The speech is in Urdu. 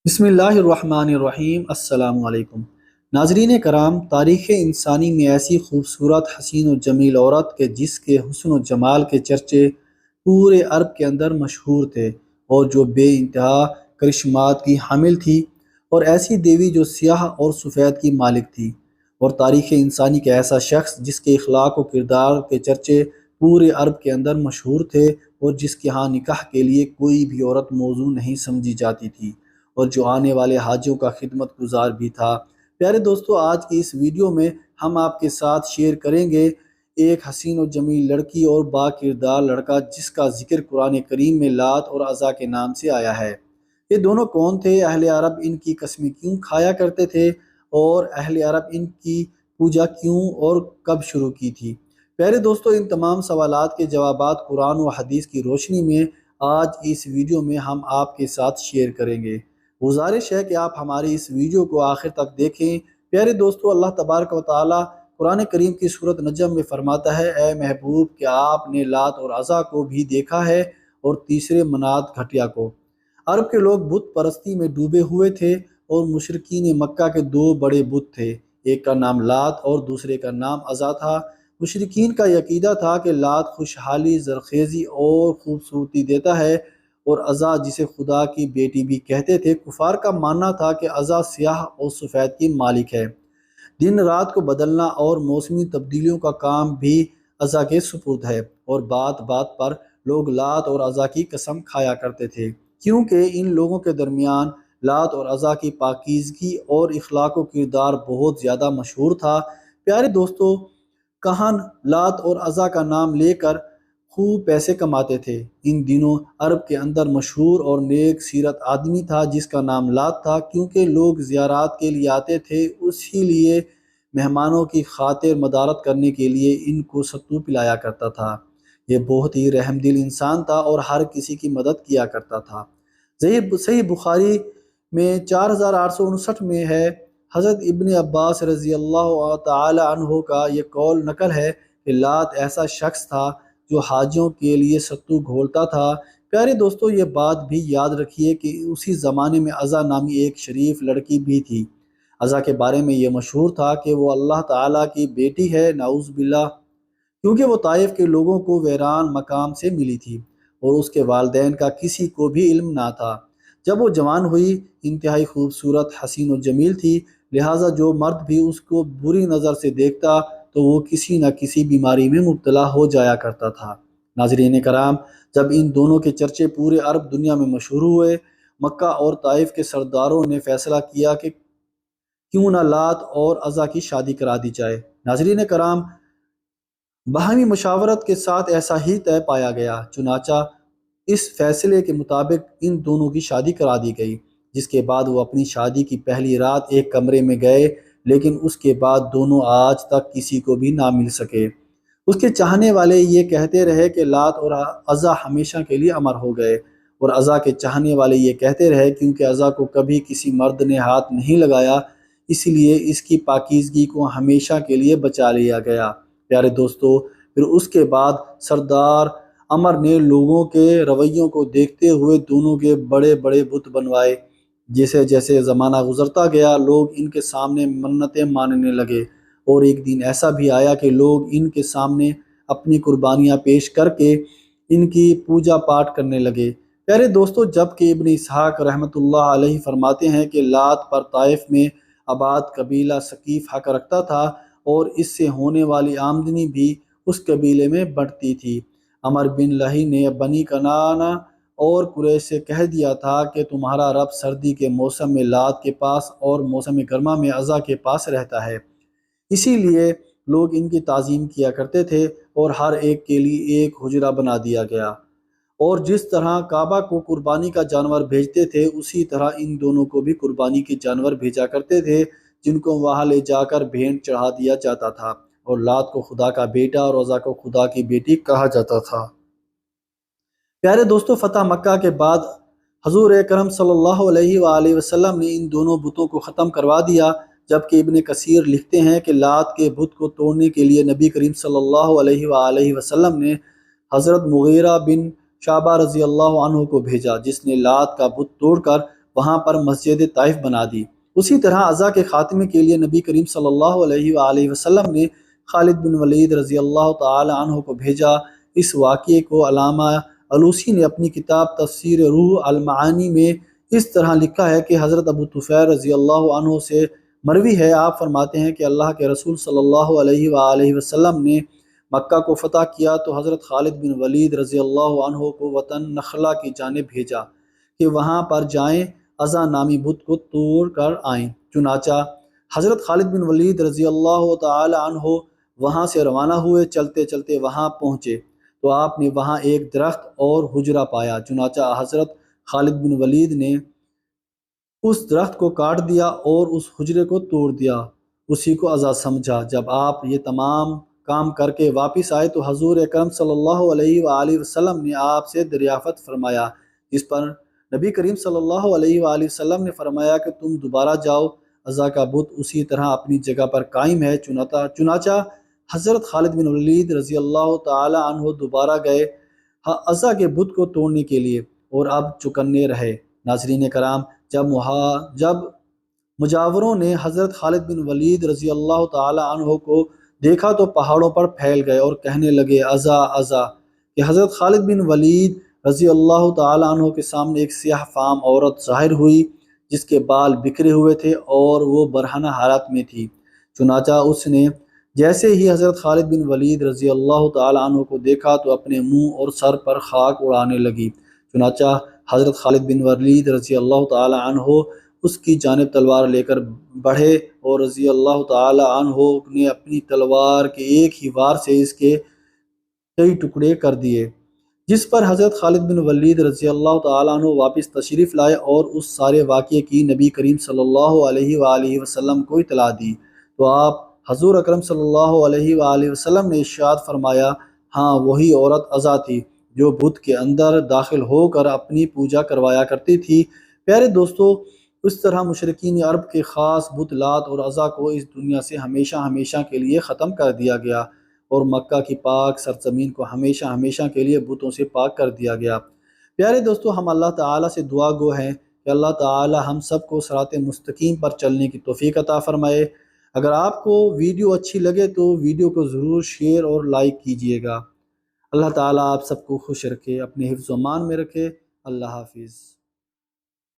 بسم اللہ الرحمن الرحیم۔ السلام علیکم ناظرین کرام، تاریخ انسانی میں ایسی خوبصورت، حسین و جمیل عورت کے جس کے حسن و جمال کے چرچے پورے عرب کے اندر مشہور تھے، اور جو بے انتہا کرشمات کی حامل تھی، اور ایسی دیوی جو سیاہ اور سفید کی مالک تھی، اور تاریخ انسانی کا ایسا شخص جس کے اخلاق و کردار کے چرچے پورے عرب کے اندر مشہور تھے، اور جس کے ہاں نکاح کے لیے کوئی بھی عورت موزوں نہیں سمجھی جاتی تھی، اور جو آنے والے حاجیوں کا خدمت گزار بھی تھا۔ پیارے دوستو، آج کی اس ویڈیو میں ہم آپ کے ساتھ شیئر کریں گے ایک حسین و جمیل لڑکی اور با کردار لڑکا جس کا ذکر قرآن کریم میں لات اور عزا کے نام سے آیا ہے۔ یہ دونوں کون تھے؟ اہل عرب ان کی قسمیں کیوں کھایا کرتے تھے؟ اور اہل عرب ان کی پوجا کیوں اور کب شروع کی تھی؟ پیارے دوستو، ان تمام سوالات کے جوابات قرآن و حدیث کی روشنی میں آج اس ویڈیو میں ہم آپ کے ساتھ شیئر کریں گے۔ گزارش ہے کہ آپ ہماری اس ویڈیو کو آخر تک دیکھیں۔ پیارے دوستو، اللہ تبارک و تعالی قرآن کریم کی سورۃ نجم میں فرماتا ہے: اے محبوب، کہ آپ نے لات اور عزا کو بھی دیکھا ہے اور تیسرے منات گھٹیا کو۔ عرب کے لوگ بت پرستی میں ڈوبے ہوئے تھے، اور مشرکین مکہ کے دو بڑے بت تھے، ایک کا نام لات اور دوسرے کا نام عزا تھا۔ مشرکین کا یہ عقیدہ تھا کہ لات خوشحالی، زرخیزی اور خوبصورتی دیتا ہے، اور عزا جسے خدا کی بیٹی بھی کہتے تھے۔ کفار کا ماننا تھا کہ عزا سیاہ اور سفید کی مالک ہے، دن رات کو بدلنا اور موسمی تبدیلیوں کا کام بھی عزا کے سپرد ہے، اور بات بات پر لوگ لات اور عزا کی قسم کھایا کرتے تھے، کیونکہ ان لوگوں کے درمیان لات اور عزا کی پاکیزگی اور اخلاق و کردار بہت زیادہ مشہور تھا۔ پیارے دوستو، کہن لات اور عزا کا نام لے کر خوب پیسے کماتے تھے۔ ان دنوں عرب کے اندر مشہور اور نیک سیرت آدمی تھا جس کا نام لات تھا، کیونکہ لوگ زیارات کے لیے آتے تھے، اسی لیے مہمانوں کی خاطر مدارت کرنے کے لیے ان کو ستو پلایا کرتا تھا۔ یہ بہت ہی رحم دل انسان تھا اور ہر کسی کی مدد کیا کرتا تھا۔ صحیح بخاری میں 4859 میں ہے، حضرت ابن عباس رضی اللہ تعالی عنہ کا یہ قول نقل ہے کہ لات ایسا شخص تھا جو حاجیوں کے لیے ستو گھولتا تھا۔ پیارے دوستو، یہ بات بھی یاد رکھیے کہ اسی زمانے میں عزا نامی ایک شریف لڑکی بھی تھی۔ عزا کے بارے میں یہ مشہور تھا کہ وہ اللہ تعالیٰ کی بیٹی ہے، نعوذ باللہ، کیونکہ وہ طائف کے لوگوں کو ویران مقام سے ملی تھی، اور اس کے والدین کا کسی کو بھی علم نہ تھا۔ جب وہ جوان ہوئی، انتہائی خوبصورت، حسین و جمیل تھی، لہٰذا جو مرد بھی اس کو بری نظر سے دیکھتا تو وہ کسی نہ کسی بیماری میں مبتلا ہو جایا کرتا تھا۔ ناظرین کرام، جب ان دونوں کے چرچے پورے عرب دنیا میں مشہور ہوئے، مکہ اور طائف کے سرداروں نے فیصلہ کیا کہ کیوں نہ لات اور عزا کی شادی کرا دی جائے۔ ناظرین کرام، باہمی مشاورت کے ساتھ ایسا ہی طے پایا گیا، چنانچہ اس فیصلے کے مطابق ان دونوں کی شادی کرا دی گئی، جس کے بعد وہ اپنی شادی کی پہلی رات ایک کمرے میں گئے، لیکن اس کے بعد دونوں آج تک کسی کو بھی نہ مل سکے۔ اس کے چاہنے والے یہ کہتے رہے کہ لات اور عزا ہمیشہ کے لیے امر ہو گئے، اور عزا کے چاہنے والے یہ کہتے رہے کیونکہ عزا کو کبھی کسی مرد نے ہاتھ نہیں لگایا، اس لیے اس کی پاکیزگی کو ہمیشہ کے لیے بچا لیا گیا۔ پیارے دوستو، پھر اس کے بعد سردار عمر نے لوگوں کے رویوں کو دیکھتے ہوئے دونوں کے بڑے بڑے بت بنوائے۔ جیسے جیسے زمانہ گزرتا گیا، لوگ ان کے سامنے منتیں ماننے لگے، اور ایک دن ایسا بھی آیا کہ لوگ ان کے سامنے اپنی قربانیاں پیش کر کے ان کی پوجا پاٹ کرنے لگے۔ پیارے دوستو، جب کہ ابن اسحاق رحمۃ اللہ علیہ فرماتے ہیں کہ لات پر طائف میں آباد قبیلہ ثقیف حق رکھتا تھا، اور اس سے ہونے والی آمدنی بھی اس قبیلے میں بڑھتی تھی۔ عمر بن لہی نے بنی کنانہ اور قریش سے کہہ دیا تھا کہ تمہارا رب سردی کے موسم میں لات کے پاس اور موسم گرما میں عزا کے پاس رہتا ہے، اسی لیے لوگ ان کی تعظیم کیا کرتے تھے، اور ہر ایک کے لیے ایک حجرہ بنا دیا گیا، اور جس طرح کعبہ کو قربانی کا جانور بھیجتے تھے، اسی طرح ان دونوں کو بھی قربانی کے جانور بھیجا کرتے تھے، جن کو وہاں لے جا کر بھینٹ چڑھا دیا جاتا تھا، اور لات کو خدا کا بیٹا اور عزا کو خدا کی بیٹی کہا جاتا تھا۔ پیارے دوستو، فتح مکہ کے بعد حضور اکرم صلی اللہ علیہ وآلہ وسلم نے ان دونوں بتوں کو ختم کروا دیا، جبکہ ابن کثیر لکھتے ہیں کہ لات کے بت کو توڑنے کے لیے نبی کریم صلی اللہ علیہ وآلہ وسلم نے حضرت مغیرہ بن شعبہ رضی اللہ عنہ کو بھیجا، جس نے لات کا بت توڑ کر وہاں پر مسجد طائف بنا دی۔ اسی طرح عزا کے خاتمے کے لیے نبی کریم صلی اللہ علیہ وآلہ وسلم نے خالد بن ولید رضی اللہ تعالی عنہ کو بھیجا۔ اس واقعے کو علامہ علوسی نے اپنی کتاب تفسیر روح المعانی میں اس طرح لکھا ہے کہ حضرت ابو طفیل رضی اللہ عنہ سے مروی ہے، آپ فرماتے ہیں کہ اللہ کے رسول صلی اللہ علیہ وآلہ وسلم نے مکہ کو فتح کیا تو حضرت خالد بن ولید رضی اللہ عنہ کو وطن نخلا کی جانب بھیجا کہ وہاں پر جائیں، عزا نامی بت کو توڑ کر آئیں۔ چنانچہ حضرت خالد بن ولید رضی اللہ تعالی عنہ وہاں سے روانہ ہوئے۔ چلتے چلتے وہاں پہنچے تو آپ نے وہاں ایک درخت اور حجرہ پایا۔ چنانچہ حضرت خالد بن ولید نے اس درخت کو کاٹ دیا اور اس حجرے کو توڑ دیا، اسی کو عزا سمجھا۔ جب آپ یہ تمام کام کر کے واپس آئے تو حضور اکرم صلی اللہ علیہ وآلہ وسلم نے آپ سے دریافت فرمایا، جس پر نبی کریم صلی اللہ علیہ وآلہ وسلم نے فرمایا کہ تم دوبارہ جاؤ، عزا کا بت اسی طرح اپنی جگہ پر قائم ہے۔ چنانچہ حضرت خالد بن ولید رضی اللہ تعالی عنہ دوبارہ گئے عزا کے بت کو توڑنے کے لیے، اور اب چکنے رہے۔ ناظرین کرام، جب مجاوروں نے حضرت خالد بن ولید رضی اللہ تعالی عنہ کو دیکھا تو پہاڑوں پر پھیل گئے اور کہنے لگے عزا عزا، کہ حضرت خالد بن ولید رضی اللہ تعالی عنہ کے سامنے ایک سیاہ فام عورت ظاہر ہوئی جس کے بال بکھرے ہوئے تھے اور وہ برہنہ حالت میں تھی۔ چنانچہ اس نے جیسے ہی حضرت خالد بن ولید رضی اللہ تعالی عنہ کو دیکھا تو اپنے منہ اور سر پر خاک اڑانے لگی۔ چنانچہ حضرت خالد بن ولید رضی اللہ تعالی عنہ اس کی جانب تلوار لے کر بڑھے اور رضی اللہ تعالی عنہ نے اپنی تلوار کے ایک ہی وار سے اس کے کئی ٹکڑے کر دیے، جس پر حضرت خالد بن ولید رضی اللہ تعالی عنہ واپس تشریف لائے اور اس سارے واقعے کی نبی کریم صلی اللہ علیہ وآلہ وسلم کو اطلاع دی تو آپ حضور اکرم صلی اللہ علیہ وآلہ وسلم نے ارشاد فرمایا، ہاں وہی عورت عزا تھی جو بت کے اندر داخل ہو کر اپنی پوجا کروایا کرتی تھی۔ پیارے دوستو، اس طرح مشرکین عرب کے خاص بت لات اور عزا کو اس دنیا سے ہمیشہ ہمیشہ کے لیے ختم کر دیا گیا اور مکہ کی پاک سرزمین کو ہمیشہ ہمیشہ کے لیے بتوں سے پاک کر دیا گیا۔ پیارے دوستو، ہم اللہ تعالیٰ سے دعا گو ہیں کہ اللہ تعالیٰ ہم سب کو صراط مستقیم پر چلنے کی توفیق عطا فرمائے۔ اگر آپ کو ویڈیو اچھی لگے تو ویڈیو کو ضرور شیئر اور لائک کیجیے گا۔ اللہ تعالیٰ آپ سب کو خوش رکھے، اپنے حفظ و امان میں رکھے۔ اللہ حافظ۔